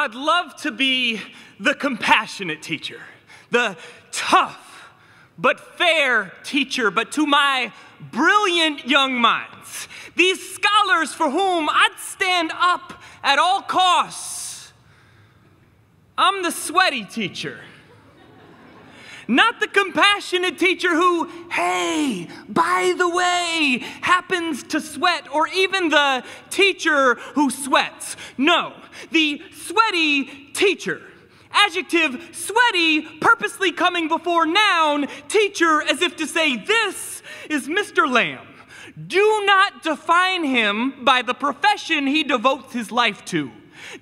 I'd love to be the compassionate teacher, the tough but fair teacher, but to my brilliant young minds, these scholars for whom I'd stand up at all costs, I'm the sweaty teacher. Not the compassionate teacher who, hey, by the way, happens to sweat, or even the teacher who sweats. No, the sweaty teacher. Adjective, sweaty, purposely coming before noun, teacher, as if to say, this is Mr. Lamb. Do not define him by the profession he devotes his life to.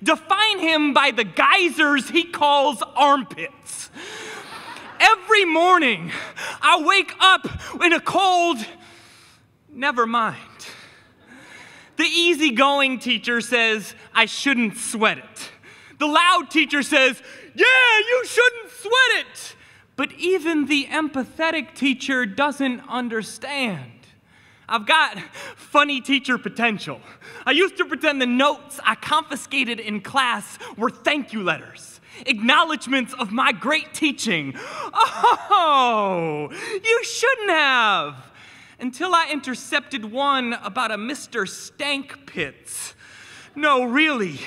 Define him by the geysers he calls armpits. Every morning, I wake up in a cold, never mind. The easygoing teacher says, I shouldn't sweat it. The loud teacher says, yeah, you shouldn't sweat it. But even the empathetic teacher doesn't understand. I've got funny teacher potential. I used to pretend the notes I confiscated in class were thank you letters, acknowledgments of my great teaching. Oh, you shouldn't have. Until I intercepted one about a Mr. Stank Pits. No, really,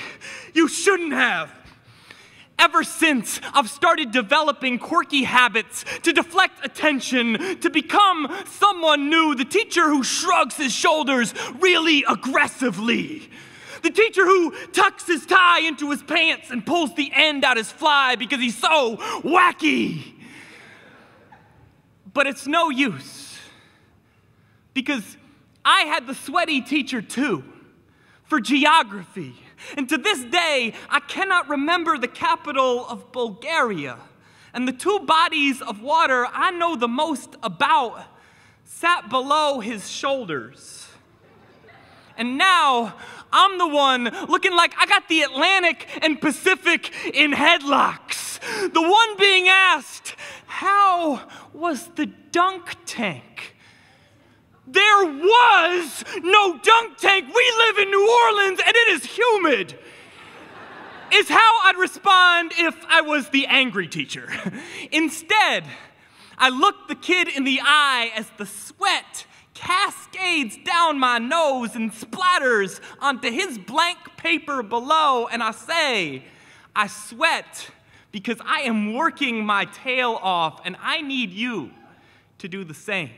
you shouldn't have. Ever since, I've started developing quirky habits to deflect attention, to become someone new, the teacher who shrugs his shoulders really aggressively. The teacher who tucks his tie into his pants and pulls the end out his fly because he's so wacky. But it's no use, because I had the sweaty teacher too, for geography. And to this day, I cannot remember the capital of Bulgaria. And the two bodies of water I know the most about sat below his shoulders. And now, I'm the one looking like I got the Atlantic and Pacific in headlocks. The one being asked, how was the dunk tank? There was no dunk tank. We live in New Orleans and it is humid. Is how I'd respond if I was the angry teacher. Instead, I look the kid in the eye as the sweat cascades down my nose and splatters onto his blank paper below, and I say, I sweat because I am working my tail off and I need you to do the same.